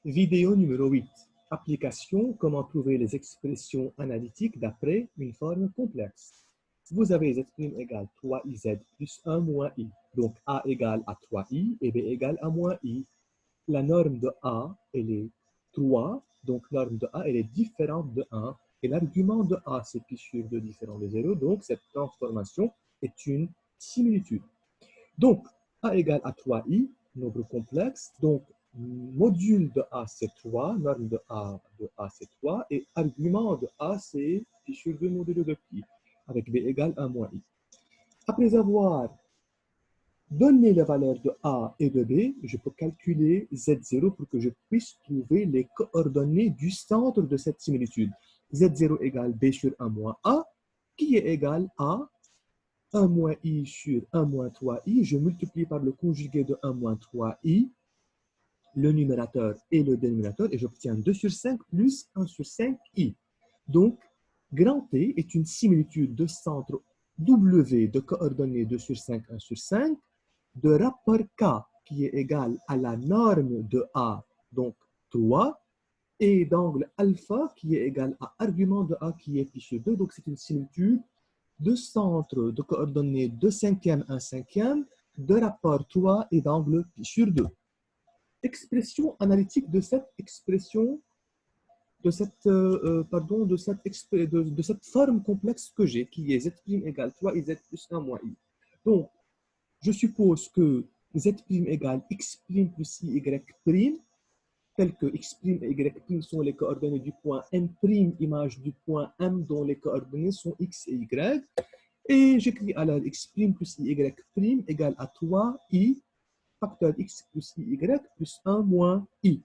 Vidéo numéro 8. Application, comment trouver les expressions analytiques d'après une forme complexe. Vous avez z' égale 3iz plus 1 moins i. Donc a égale à 3i et b égale à moins i. La norme de a, elle est 3. Donc norme de a, elle est différente de 1. Et l'argument de a, c'est pi sur 2 différent de 0. Donc cette transformation est une similitude. Donc, A égale à 3i, nombre complexe. Donc, module de A, c'est 3, norme de A c'est 3, et argument de A, c'est pi sur 2 modulo de pi, avec B égale 1 moins i. Après avoir donné les valeurs de A et de B, je peux calculer Z0 pour que je puisse trouver les coordonnées du centre de cette similitude. Z0 égale B sur 1 moins A, qui est égal à 1 moins i sur 1 moins 3i, je multiplie par le conjugué de 1 moins 3i, le numérateur et le dénominateur, et j'obtiens 2 sur 5 plus 1 sur 5i. Donc, grand T est une similitude de centre W de coordonnées 2 sur 5, 1 sur 5, de rapport K qui est égal à la norme de A, donc 3, et d'angle alpha qui est égal à argument de A qui est pi sur 2. Donc, c'est une similitude de centre de coordonnées 2 cinquièmes, 1 cinquième, de rapport 3 et d'angle pi sur 2. Expression analytique de cette expression, de cette forme complexe que j'ai, qui est z' égale 3iz plus 1 moins i. Donc, je suppose que z' égale x' plus y', tel que x' et y' sont les coordonnées du point M', image du point M, dont les coordonnées sont x et y. Et j'écris alors x' plus y' égale à 3i facteur x plus y plus 1 moins i.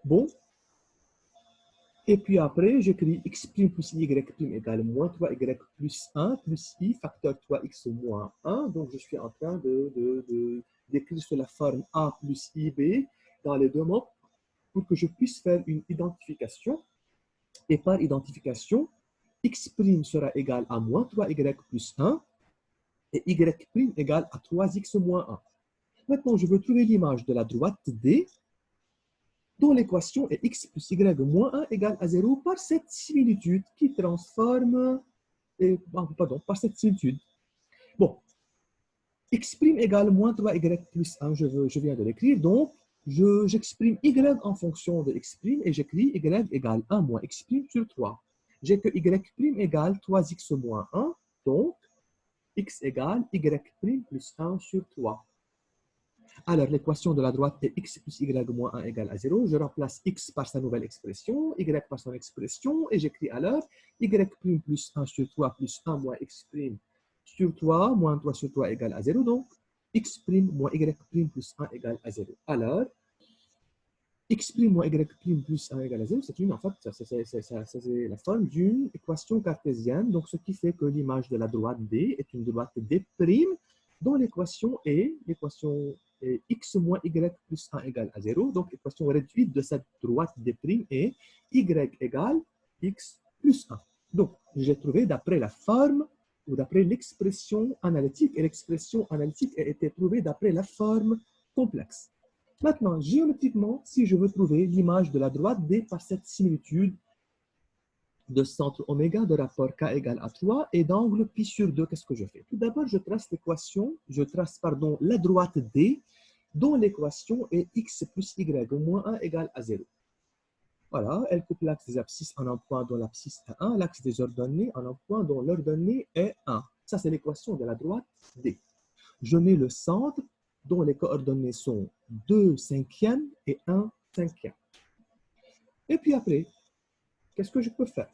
Bon. Et puis après, j'écris x' plus y' égale moins 3y plus 1 plus i facteur 3x moins 1. Donc, je suis en train d'écrire sur la forme a plus ib dans les deux mots pour que je puisse faire une identification. Et par identification, x' sera égal à moins 3y plus 1 et y' égale à 3x moins 1. Maintenant, je veux trouver l'image de la droite D dont l'équation est x plus y moins 1 égale à 0 par cette similitude qui transforme, par cette similitude. Bon, x' égale moins 3y plus 1, je viens de l'écrire, donc j'exprime y en fonction de x' et j'écris y égale 1 moins x' sur 3. J'ai que y' égale 3x moins 1, donc x égale y' plus 1 sur 3. Alors, l'équation de la droite est x plus y moins 1 égale à 0. Je remplace x par sa nouvelle expression, y par son expression, et j'écris alors y' plus 1 sur 3 plus 1 moins x' sur 3 moins 3 sur 3 égale à 0. Donc, x' moins y' plus 1 égale à 0. Alors, x' moins y' plus 1 égale à 0, c'est en fait, c'est la forme d'une équation cartésienne. Donc, ce qui fait que l'image de la droite D est une droite D' dont l'équation est x moins y plus 1 égale à 0. Donc, l'équation réduite de cette droite D' est y égale x plus 1. Donc, j'ai trouvé d'après la forme ou d'après l'expression analytique, et l'expression analytique a été trouvée d'après la forme complexe. Maintenant, géométriquement, si je veux trouver l'image de la droite D par cette similitude de centre oméga de rapport K égale à 3 et d'angle pi sur 2, qu'est-ce que je fais? Tout d'abord, je trace la droite D dont l'équation est x plus y moins 1 égale à 0. Voilà, elle coupe l'axe des abscisses en un point dont l'abscisse est 1, l'axe des ordonnées en un point dont l'ordonnée est 1. Ça, c'est l'équation de la droite D. Je mets le centre dont les coordonnées sont 2 cinquièmes et 1 cinquième. Et puis après, qu'est-ce que je peux faire?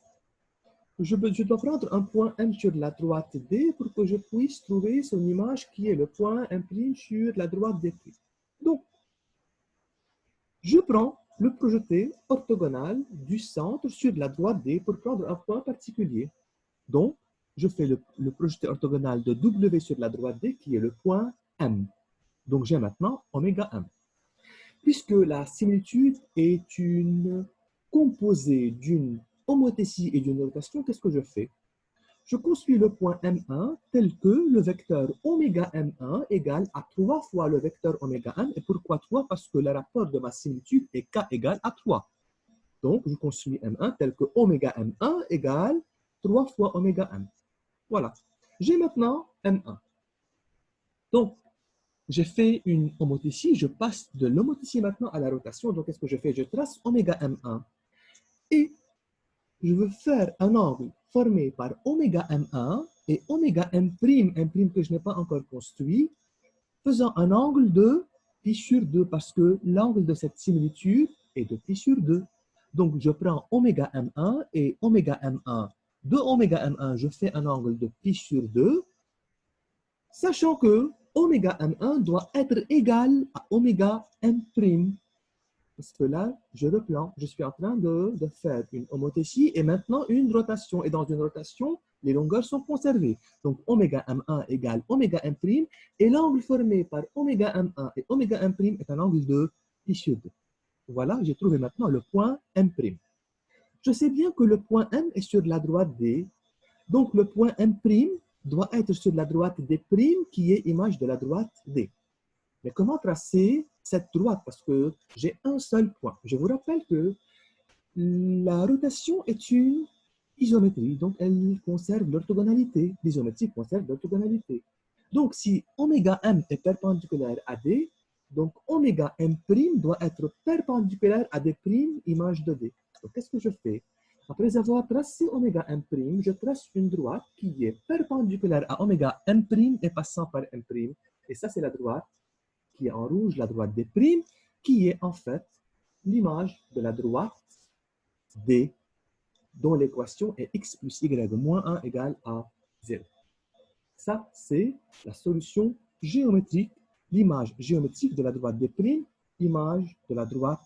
Je dois prendre un point M sur la droite D pour que je puisse trouver son image qui est le point M' sur la droite D'. Donc, je prends le projeté orthogonal du centre sur la droite D pour prendre un point particulier. Donc, je fais le projeté orthogonal de W sur la droite D qui est le point M. Donc, j'ai maintenant oméga M. Puisque la similitude est une composée d'une homothétie et d'une rotation, qu'est-ce que je fais? je construis le point M1 tel que le vecteur oméga M1 égale à 3 fois le vecteur oméga M. Et pourquoi 3? Parce que le rapport de ma similitude est K égale à 3. Donc, je construis M1 tel que oméga M1 égale 3 fois oméga M. Voilà. J'ai maintenant M1. Donc, j'ai fait une homothétie. Je passe de l'homothétie maintenant à la rotation. Donc, qu'est-ce que je fais? Je trace oméga M1 et je veux faire un angle formé par oméga M1 et oméga M', M' que je n'ai pas encore construit, faisant un angle de pi sur 2 parce que l'angle de cette similitude est de pi sur 2. Donc, je prends oméga M1 et oméga M1. De oméga M1, je fais un angle de pi sur 2, sachant que oméga M1 doit être égal à oméga M'. Parce que là, je reprends, je suis en train de faire une homothétie et maintenant une rotation. Et dans une rotation, les longueurs sont conservées. Donc, oméga M1 égale oméga M', et l'angle formé par oméga M1 et oméga M' est un angle de pi sur 2. Voilà, j'ai trouvé maintenant le point M'. Je sais bien que le point M est sur la droite D, donc le point M' doit être sur la droite D', qui est image de la droite D. Mais comment tracer cette droite? Parce que j'ai un seul point. Je vous rappelle que la rotation est une isométrie, donc elle conserve l'orthogonalité. L'isométrie conserve l'orthogonalité. Donc, si oméga M est perpendiculaire à D, donc oméga M' doit être perpendiculaire à D', image de D. Donc, qu'est-ce que je fais? Après avoir tracé oméga M', je trace une droite qui est perpendiculaire à oméga M' et passant par M'. Et ça, c'est la droite qui est en rouge, la droite D', qui est en fait l'image de la droite D, dont l'équation est x plus y moins 1 égale à 0. Ça, c'est la solution géométrique, l'image géométrique de la droite D', image de la droite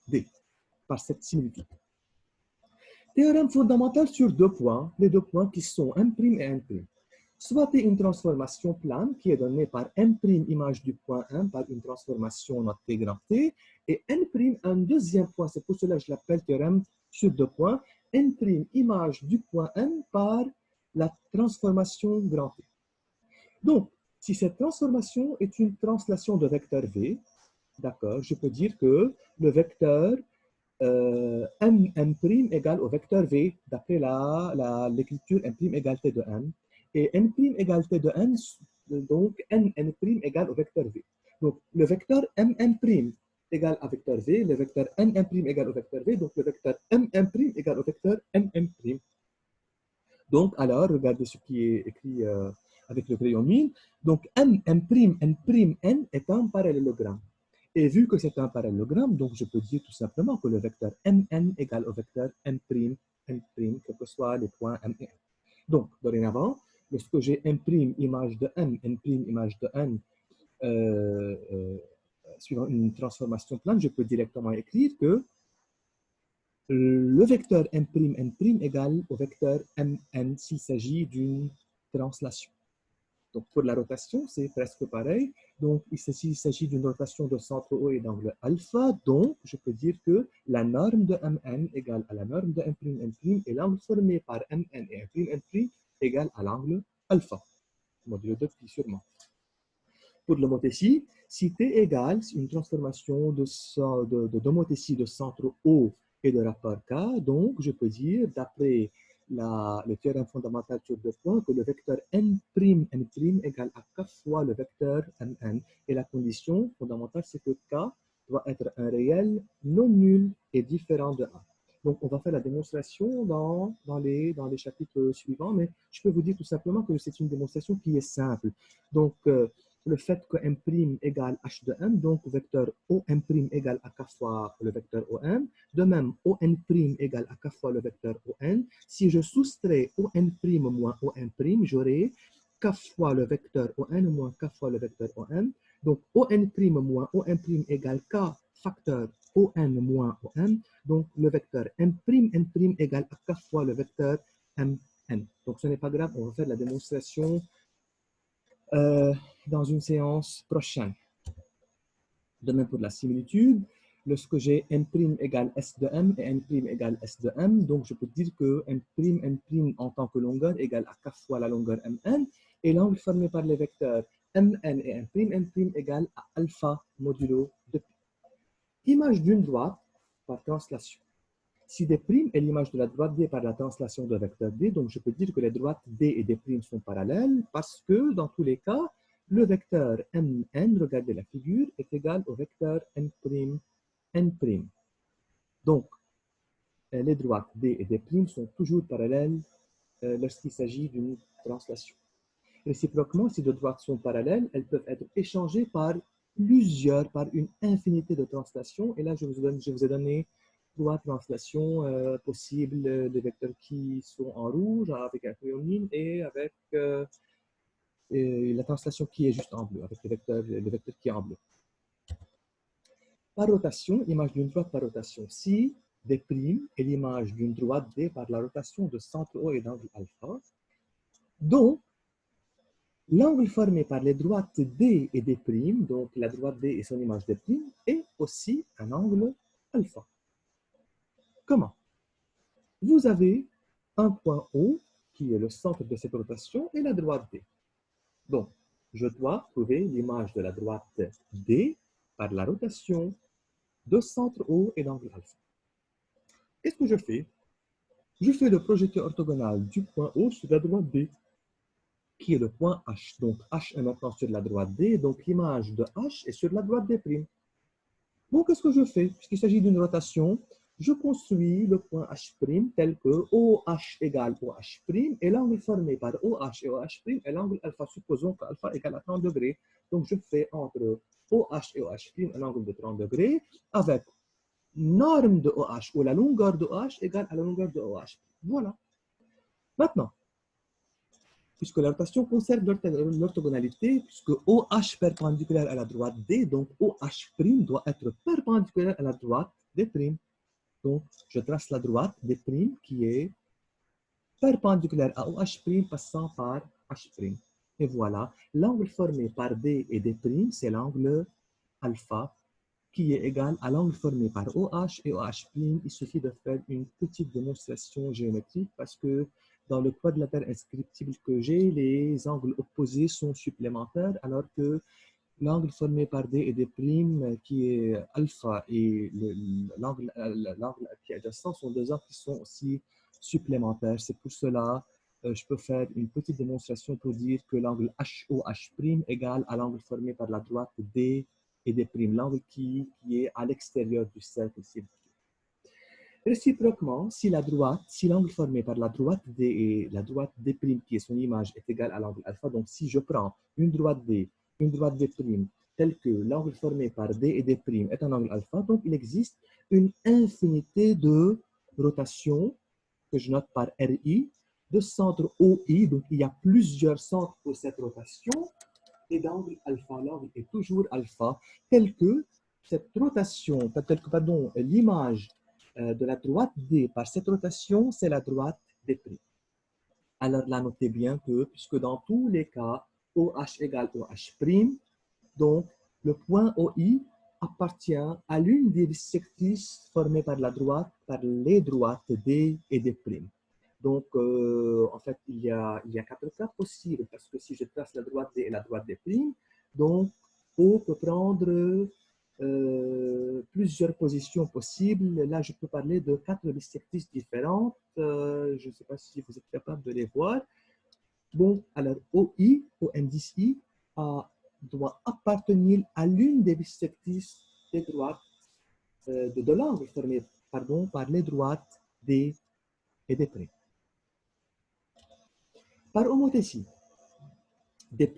D, par cette similitude. Théorème fondamental sur deux points, les deux points qui sont M' et N'. Soit une transformation plane qui est donnée par M', image du point M, par une transformation notre T grand T, et N', un deuxième point, c'est pour cela que je l'appelle théorème sur deux points, N', image du point M par la transformation grand T. Donc, si cette transformation est une translation de vecteur V, d'accord, je peux dire que le vecteur M' égale au vecteur V, d'après l'écriture M' égale T de M, et N' égale T de N, donc N' égale au vecteur V. Donc, le vecteur M' égale à vecteur V, le vecteur N' égale au vecteur V, donc le vecteur M' égale au vecteur N'. Donc, alors, regardez ce qui est écrit avec le crayon mine. Donc, M', N' est un parallélogramme. Et vu que c'est un parallélogramme, donc je peux dire tout simplement que le vecteur Mn égale au vecteur M', quels que soient les points M et N. Donc, dorénavant, lorsque j'ai M' image de M, N' image de N, suivant une transformation plane, je peux directement écrire que le vecteur M', N' égale au vecteur Mn s'il s'agit d'une translation. Donc, pour la rotation, c'est presque pareil. Donc, s'il s'agit d'une rotation de centre O et d'angle alpha, donc je peux dire que la norme de Mn égale à la norme de M', et l'angle formé par Mn et M', égale à l'angle alpha, modulo de pi sûrement. Pour l'homothétie, si T égale une transformation d'homothétie de centre O et de rapport K, donc je peux dire, d'après le théorème fondamental sur deux points, que le vecteur N', égale à K fois le vecteur Mn. Et la condition fondamentale, c'est que K doit être un réel non nul et différent de 1. Donc, on va faire la démonstration dans les chapitres suivants, mais je peux vous dire tout simplement que c'est une démonstration qui est simple. Donc, le fait que M' égale H de M, donc vecteur OM' égale à K fois le vecteur OM. De même, ON' égale à K fois le vecteur ON. Si je soustrais ON' moins OM', j'aurai K fois le vecteur ON moins K fois le vecteur OM. Donc, ON' moins OM' égale K facteur ON moins OM. Donc, le vecteur M', N' égale à K fois le vecteur MN. Donc, ce n'est pas grave, on va faire la démonstration dans une séance prochaine. De même pour la similitude, lorsque j'ai M' égale S de M et M' égale S de M, donc je peux dire que M' en tant que longueur égale à K fois la longueur Mn, et l'angle formé par les vecteurs Mn et M' égale à alpha modulo de P. Image d'une droite par translation. Si D' est l'image de la droite D par la translation de vecteur D, donc je peux dire que les droites D et D' sont parallèles parce que dans tous les cas, le vecteur Mn, regardez la figure, est égal au vecteur N'. Donc, les droites D et D' sont toujours parallèles lorsqu'il s'agit d'une translation. Réciproquement, si deux droites sont parallèles, elles peuvent être échangées par plusieurs, par une infinité de translations. Et là, je vous ai donné trois translations possibles des vecteurs qui sont en rouge, avec un cryomine, et avec et la translation qui est juste en bleu, avec le vecteur qui est en bleu. Par rotation, image d'une droite par rotation. Si D' est l'image d'une droite D par la rotation de centre O et d'angle alpha, donc l'angle formé par les droites D et D', donc la droite D et son image D', est aussi un angle alpha. Comment? Vous avez un point O qui est le centre de cette rotation et la droite D. Donc, je dois trouver l'image de la droite D par la rotation de centre O et d'angle alpha. Qu'est-ce que je fais? Je fais le projeté orthogonal du point O sur la droite D, qui est le point H. Donc, H est maintenant sur la droite D, donc l'image de H est sur la droite D'. Bon, qu'est-ce que je fais? Puisqu'il s'agit d'une rotation, je construis le point H' tel que OH égale OH', et l'angle formé par OH et OH' est l'angle alpha. Supposons que alpha égale à 30 degrés. Donc, je fais entre OH et OH' un angle de 30 degrés avec norme de OH ou la longueur de OH égale à la longueur de OH'. Voilà. Maintenant, puisque la rotation conserve l'orthogonalité, puisque OH perpendiculaire à la droite D, donc OH' doit être perpendiculaire à la droite D'. Donc, je trace la droite D' qui est perpendiculaire à OH' passant par H'. Et voilà, l'angle formé par D et D', c'est l'angle alpha qui est égal à l'angle formé par OH et OH'. Il suffit de faire une petite démonstration géométrique parce que dans le quadrilatère inscriptible que j'ai, les angles opposés sont supplémentaires alors que l'angle formé par D et D', qui est alpha, et l'angle qui est adjacent sont deux angles qui sont aussi supplémentaires. C'est pour cela que je peux faire une petite démonstration pour dire que l'angle HOH' égale à l'angle formé par la droite D et D', l'angle qui est à l'extérieur du cercle. Réciproquement, si l'angle formé par la droite D et la droite D', qui est son image, est égal à l'angle alpha, donc si je prends une droite D, une droite D', tel que l'angle formé par D et D' est un angle alpha, donc il existe une infinité de rotations que je note par RI, de centre OI, donc il y a plusieurs centres pour cette rotation, et d'angle alpha, l'angle est toujours alpha, tel que cette rotation, pardon, l'image de la droite D par cette rotation, c'est la droite D'. Alors là, notez bien que, puisque dans tous les cas, OH égale OH', donc le point OI appartient à l'une des bisectrices formées par par les droites D et D'. Donc, en fait, il y a quatre cas possibles, parce que si je trace la droite D et la droite D', donc O peut prendre plusieurs positions possibles. Là, je peux parler de quatre bisectrices différentes. Je ne sais pas si vous êtes capable de les voir. Bon, alors OI, au indice I, doit appartenir à l'une des bisectrices des droites de l'angle formé par les droites D et D'. Par homothétie, D'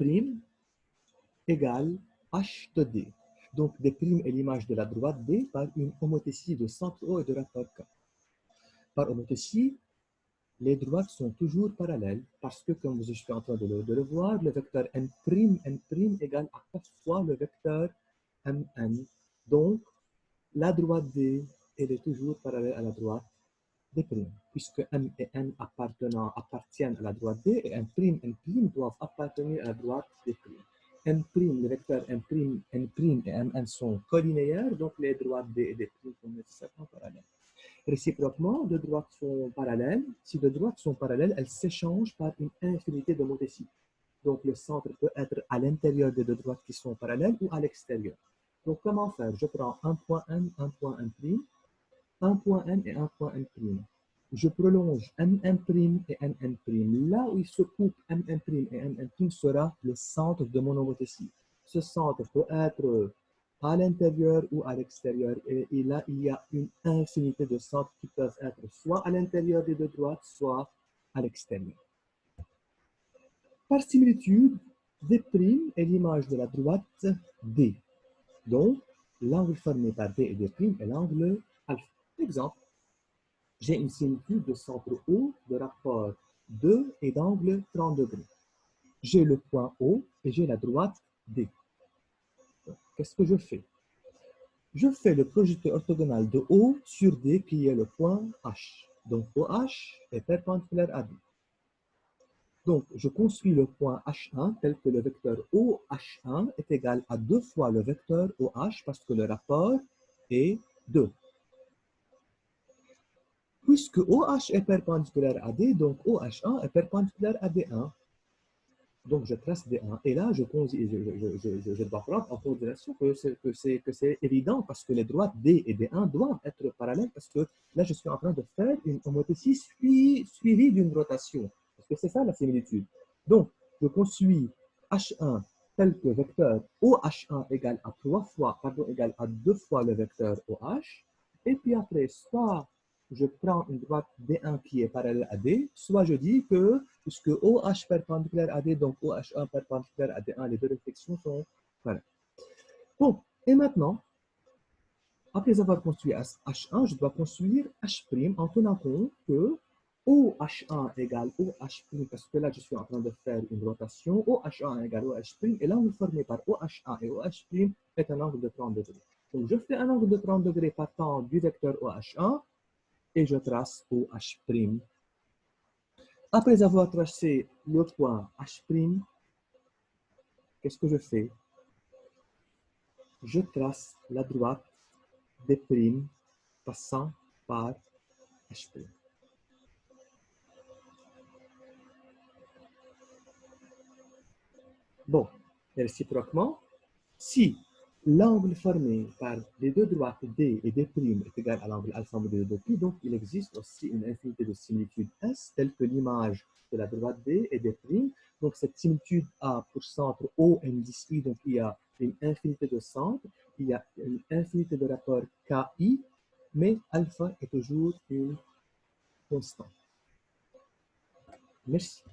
égale H de D. Donc, D' est l'image de la droite D par une homothétie de centre O et de rapport K. Par homothétie, les droites sont toujours parallèles parce que, comme je suis en train de le voir, le vecteur N', égale à 4 fois le vecteur Mn. Donc, la droite D, elle est toujours parallèle à la droite D', puisque M et N appartiennent à la droite D et N', doivent appartenir à la droite D'. M', les vecteurs M', N' et Mn sont collinéaires, donc les droites D et D' sont nécessairement parallèles. Réciproquement, deux droites sont parallèles. Si deux droites sont parallèles, elles s'échangent par une infinité d'homothéties. Donc, le centre peut être à l'intérieur des deux droites qui sont parallèles ou à l'extérieur. Donc, comment faire? Je prends un point N, un point N', un point N et un point N'. Je prolonge N', et N'. Là où il se coupe N', et N' sera le centre de mon homothétie. Ce centre peut être à l'intérieur ou à l'extérieur. Et là, il y a une infinité de centres qui peuvent être soit à l'intérieur des deux droites, soit à l'extérieur. Par similitude, D' est l'image de la droite D. Donc, l'angle formé par D et D' est l'angle alpha. Exemple, j'ai une similitude de centre O de rapport 2 et d'angle 30 degrés. J'ai le point O et j'ai la droite D. Qu'est-ce que je fais? Je fais le projeté orthogonal de O sur D qui est le point H. Donc OH est perpendiculaire à D. Donc, je construis le point H1 tel que le vecteur OH1 est égal à 2 fois le vecteur OH parce que le rapport est 2. Puisque OH est perpendiculaire à D, donc OH1 est perpendiculaire à D1. Donc, je trace D1. Et là, je dois prendre en considération que c'est évident parce que les droites D et D1 doivent être parallèles parce que là, je suis en train de faire une homothétie suivie d'une rotation. Parce que c'est ça la similitude. Donc, je construis H1 tel que vecteur OH1 égale à 2 fois le vecteur OH. Et puis après, soit je prends une droite D1 qui est parallèle à D, soit je dis que, puisque OH perpendiculaire à D, donc OH1 perpendiculaire à D1, les deux réflexions sont parallèles. Bon, et maintenant, après avoir construit H1, je dois construire H' en tenant compte que OH1 égale OH', parce que là, je suis en train de faire une rotation, OH1 égale OH', et l'angle formé par OH1 et OH' est un angle de 30 degrés. Donc, je fais un angle de 30 degrés partant du vecteur OH1, et je trace OH'. Après avoir tracé le point H', qu'est-ce que je fais? Je trace la droite D' passant par H'. Bon, et réciproquement, si l'angle formé par les deux droites D et D' est égal à l'angle alpha modulé de pi, donc il existe aussi une infinité de similitudes S, telle que l'image de la droite D et D'. Donc cette similitude a pour centre O indice I, donc il y a une infinité de centres, il y a une infinité de rapports KI, mais alpha est toujours une constante. Merci.